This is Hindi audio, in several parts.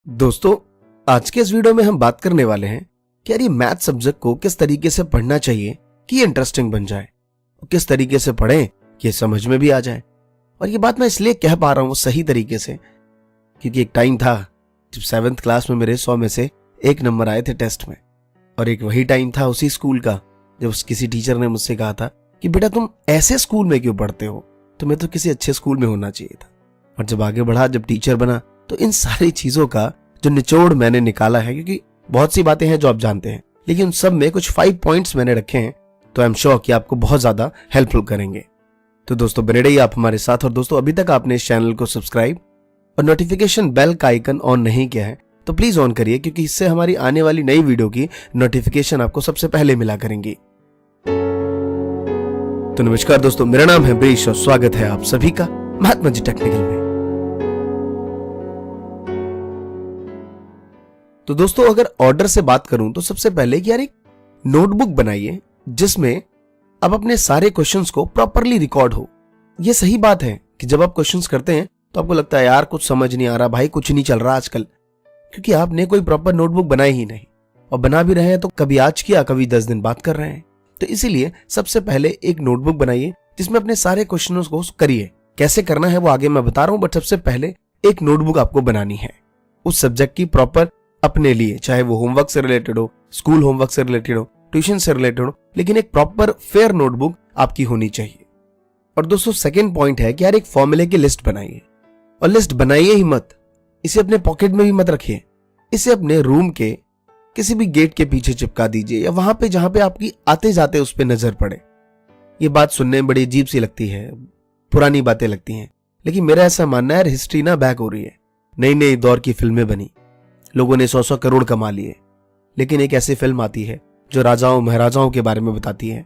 दोस्तों, आज के इस वीडियो में हम बात करने वाले हैं कि यार ये मैथ सब्जेक्ट को किस तरीके से पढ़ना चाहिए कि ये इंटरेस्टिंग बन जाए और किस तरीके से पढ़ें कि ये समझ में भी आ जाए। और ये बात मैं इसलिए कह पा रहा हूँ सही तरीके से क्योंकि एक टाइम था जब 7th क्लास में मेरे 100 में से 1 नंबर आए थे टेस्ट में, और एक वही टाइम था उसी स्कूल का जब किसी टीचर ने मुझसे कहा था कि बेटा तुम ऐसे स्कूल में क्यों पढ़ते हो, तुम्हें तो किसी अच्छे स्कूल में होना चाहिए था। और जब आगे बढ़ा, जब टीचर बना, तो इन सारी चीजों का जो निचोड़ मैंने निकाला है, क्योंकि बहुत सी बातें हैं जो आप जानते हैं, लेकिन उन सब में कुछ 5 पॉइंट्स मैंने रखे हैं तो आई एम श्योर कि आपको बहुत ज्यादा हेल्पफुल करेंगे। तो दोस्तों बने रहिए आप हमारे साथ। और दोस्तों अभी तक आपने इस चैनल को सब्सक्राइब और नोटिफिकेशन बेल का आइकन ऑन नहीं किया है तो प्लीज ऑन करिए, क्योंकि इससे हमारी आने वाली नई वीडियो की नोटिफिकेशन आपको सबसे पहले मिला करेंगी। तो नमस्कार दोस्तों, मेरा नाम है ब्रीश और स्वागत है आप सभी का महात्मा जी टेक्निकल में। तो दोस्तों अगर ऑर्डर से बात करूं तो सबसे पहले कि यार एक नोटबुक बनाइए जिसमें आप अपने सारे क्वेश्चंस को प्रॉपरली रिकॉर्ड हो। ये सही बात है कि जब आप क्वेश्चंस करते हैं तो आपको लगता है यार कुछ समझ नहीं आ रहा, भाई कुछ नहीं चल रहा आजकल, क्योंकि आपने कोई प्रॉपर नोटबुक बनाई ही नहीं, और बना भी रहे हैं तो कभी आज किया कभी 10 दिन बाद कर रहे हैं। तो इसीलिए सबसे पहले एक नोटबुक बनाइए जिसमें अपने सारे क्वेश्चनों को करिए। कैसे करना है वो आगे मैं बता रहा हूं, बट सबसे पहले एक नोटबुक आपको बनानी है उस सब्जेक्ट की, प्रॉपर अपने लिए, चाहे वो होमवर्क से रिलेटेड हो, स्कूल होमवर्क से रिलेटेड हो, ट्यूशन से रिलेटेड हो, लेकिन एक प्रॉपर फेयर नोटबुक आपकी होनी चाहिए। और दोस्तों सेकंड पॉइंट है कि यार एक फॉर्मूले की लिस्ट बनाइए, और लिस्ट बनाइए ही मत, इसे अपने पॉकेट में भी मत रखिए, इसे अपने रूम के किसी भी गेट के पीछे चिपका दीजिए या वहां पे जहां पे आपकी आते जाते उस पे नजर पड़े। ये बात सुनने में बड़ी अजीब सी लगती है, पुरानी बातें लगती हैं, लेकिन मेरा ऐसा मानना है हिस्ट्री ना बैक हो रही है। नई नई दौर की फिल्में बनी, लोगों ने 100-100 करोड़ कमा लिए, लेकिन एक ऐसी फिल्म आती है जो राजाओं महाराजाओं के बारे में बताती है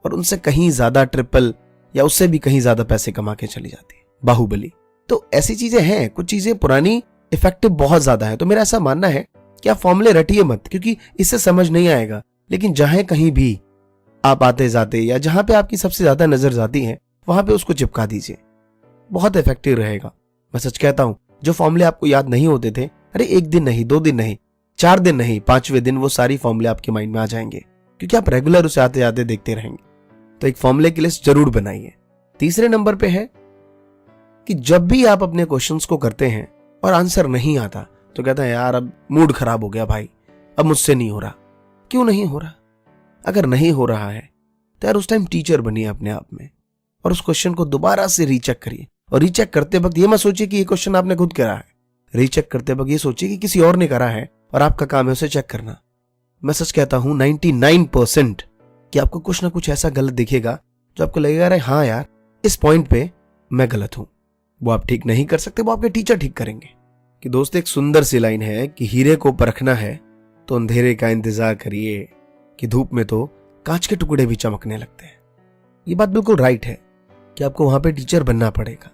और उनसे कहीं ज्यादा ट्रिपल या उससे भी कहीं ज्यादा पैसे कमा के चली जाती है, बाहुबली। तो ऐसी चीजें हैं, कुछ चीजें पुरानी इफेक्टिव बहुत ज्यादा है। तो मेरा ऐसा मानना है कि आप फॉर्मूले रटिए मत, क्योंकि इससे समझ नहीं आएगा, लेकिन जहां कहीं भी आप आते जाते या जहां पे आपकी सबसे ज्यादा नजर जाती है वहां पे उसको चिपका दीजिए, बहुत इफेक्टिव रहेगा। मैं सच कहता हूं, जो फॉर्मूले आपको याद नहीं होते थे, अरे 1 दिन नहीं, 2 दिन नहीं, 4 दिन नहीं, 5वें दिन वो सारी फॉर्मूले आपके माइंड में आ जाएंगे, क्योंकि आप रेगुलर उसे आते जाते देखते रहेंगे। तो एक फॉर्मूले की लिस्ट जरूर बनाइए। तीसरे नंबर पे है कि जब भी आप अपने क्वेश्चंस को करते हैं और आंसर नहीं आता तो कहता है यार अब मूड खराब हो गया भाई, अब मुझसे नहीं हो रहा। क्यों नहीं हो रहा? अगर नहीं हो रहा है तो यार उस टाइम टीचर बनिए अपने आप में और उस क्वेश्चन को दोबारा से रीचेक करिए। और रीचेक करते वक्त ये मत सोचिए कि ये क्वेश्चन आपने खुद करा है, रीचेक करते वक्त ये सोचिए कि किसी और ने करा है और आपका काम है उसे चेक करना। मैं सच कहता हूं 99% कि आपको कुछ ना कुछ ऐसा गलत दिखेगा जो आपको लगेगा अरे हाँ यार इस पॉइंट पे मैं गलत हूं। वो आप ठीक नहीं कर सकते, वो आपके टीचर ठीक करेंगे। कि दोस्त एक सुंदर सी लाइन है कि हीरे को परखना है तो अंधेरे का इंतजार करिए, कि धूप में तो कांच के टुकड़े भी चमकने लगते हैं। ये बात बिल्कुल राइट है कि आपको वहां पे टीचर बनना पड़ेगा।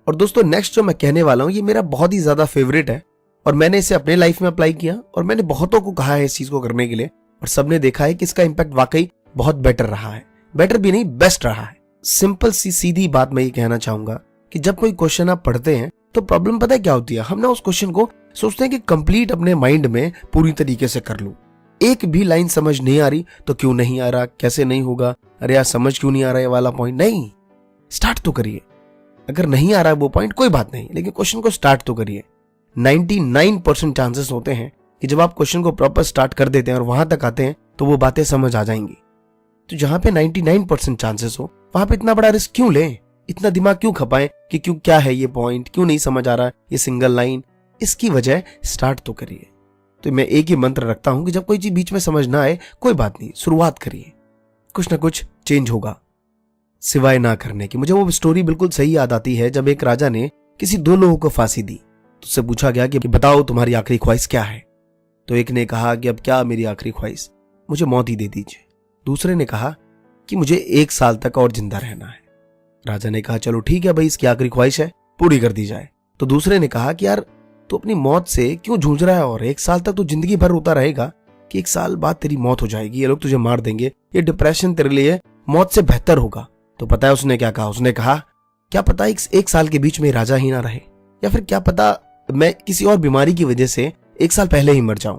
और दोस्तों नेक्स्ट जो मैं कहने वाला हूं ये मेरा बहुत ही ज्यादा फेवरेट है और मैंने इसे अपने लाइफ में अप्लाई किया और मैंने बहुतों को कहा है इस चीज को करने के लिए, और सबने देखा है कि इसका इंपैक्ट वाकई बहुत बेटर रहा है। बेटर भी नहीं, बेस्ट रहा है। सिंपल सी सीधी बात मैं ये कहना चाहूंगा कि जब कोई क्वेश्चन आप पढ़ते हैं तो प्रॉब्लम पता है क्या होती है, हम ना उस क्वेश्चन को सोचते हैं कि कंप्लीट अपने माइंड में पूरी तरीके से कर लूं। एक भी लाइन समझ नहीं आ रही तो क्यों नहीं आ रहा, कैसे नहीं होगा, अरे यार समझ क्यों नहीं आ रहा है वाला पॉइंट, नहीं, स्टार्ट तो करिए। अगर नहीं आ रहा है वो पॉइंट कोई बात नहीं, लेकिन क्वेश्चन को स्टार्ट तो करिए। 99% चांसेस होते हैं कि जब आप क्वेश्चन को प्रॉपर स्टार्ट कर देते हैं और वहां तक आते हैं तो वो बातें समझ आ जाएंगी। तो जहां पे 99% चांसेस हो वहां पे इतना बड़ा रिस्क क्यों लें, इतना दिमाग क्यों खपाएं कि क्यों क्या है ये पॉइंट, क्यों नहीं समझ आ रहा ये सिंगल लाइन। इसकी वजह स्टार्ट तो करिए। तो मैं एक ही मंत्र रखता हूं कि जब कोई चीज बीच में समझ ना आए कोई बात नहीं, शुरुआत करिए, कुछ ना कुछ चेंज होगा सिवाय ना करने की। मुझे वो स्टोरी बिल्कुल सही याद आती है जब एक राजा ने किसी 2 लोगों को फांसी दी तो उससे पूछा गया कि बताओ तुम्हारी आखिरी ख्वाहिश क्या है। तो एक ने कहा कि अब क्या मेरी आखिरी ख्वाहिश, मुझे मौत ही दे दीजिए। दूसरे ने कहा कि मुझे 1 साल तक और जिंदा रहना है। राजा ने कहा चलो ठीक है भाई, इसकी आखिरी ख्वाहिश है, पूरी कर दी जाए। तो दूसरे ने कहा कि यार तू अपनी मौत से क्यों जूझ रहा है, और 1 साल तक तो जिंदगी भर रोता रहेगा कि 1 साल बाद तेरी मौत हो जाएगी, ये लोग तुझे मार देंगे, ये डिप्रेशन तेरे लिए मौत से बेहतर होगा। तो पता है उसने क्या कहा? उसने कहा क्या पता 1 साल के बीच में राजा ही ना रहे, या फिर क्या पता मैं किसी और बीमारी की वजह से 1 साल पहले ही मर जाऊं,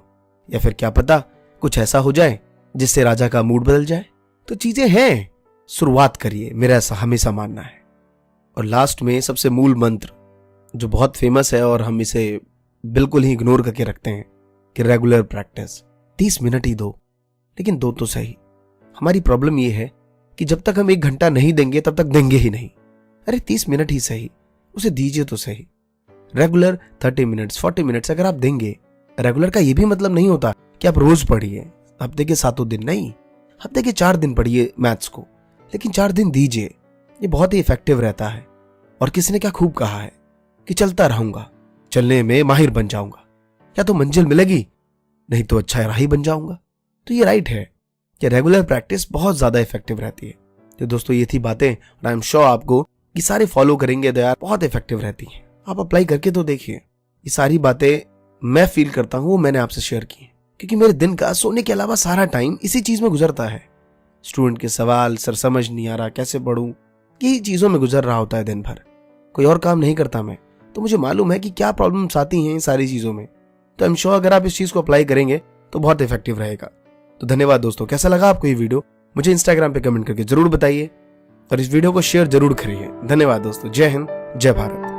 या फिर क्या पता कुछ ऐसा हो जाए जिससे राजा का मूड बदल जाए। तो चीजें हैं, शुरुआत करिए, मेरा ऐसा हमेशा मानना है। और लास्ट में सबसे मूल मंत्र जो बहुत फेमस है और हम इसे बिल्कुल ही इग्नोर करके रखते हैं कि रेगुलर प्रैक्टिस। 30 मिनट ही दो, लेकिन दो तो सही। हमारी प्रॉब्लम यह है कि जब तक हम 1 घंटा नहीं देंगे तब तक देंगे ही नहीं। अरे 30 मिनट ही सही, उसे दीजिए तो सही। रेगुलर 30 मिनट्स 40 मिनट्स अगर आप देंगे, रेगुलर का यह भी मतलब नहीं होता कि आप रोज पढ़िए, हफ्ते के 7 दिन नहीं, हफ्ते के 4 दिन पढ़िए मैथ्स को, लेकिन 4 दिन दीजिए। ये बहुत ही इफेक्टिव रहता है। और किसी ने क्या खूब कहा है कि चलता रहूंगा, चलने में माहिर बन जाऊंगा, या तो मंजिल मिलेगी नहीं तो अच्छा राही बन जाऊंगा। तो ये राइट है कि रेगुलर प्रैक्टिस बहुत ज्यादा इफेक्टिव रहती है। तो दोस्तों ये थी बातें, और आई एम श्योर आपको ये सारे फॉलो करेंगे तो यार बहुत इफेक्टिव रहती हैं। आप अप्लाई करके तो देखिए। ये सारी बातें मैं फील करता हूं वो मैंने आपसे शेयर की, क्योंकि मेरे दिन का सोने के अलावा सारा टाइम इसी चीज में गुजरता है। स्टूडेंट के सवाल, सर समझ नहीं आ रहा, कैसे पढूं, यही चीजों में गुजर रहा होता है दिन भर। कोई और काम नहीं करता मैं, तो मुझे मालूम है कि क्या प्रॉब्लम्स आती हैं इन सारी चीजों में। तो आई एम श्योर अगर आप इस चीज को अप्लाई करेंगे तो बहुत इफेक्टिव रहेगा। तो धन्यवाद दोस्तों। कैसा लगा आपको ये वीडियो मुझे इंस्टाग्राम पे कमेंट करके जरूर बताइए, और इस वीडियो को शेयर जरूर करिए। धन्यवाद दोस्तों। जय हिंद, जय भारत।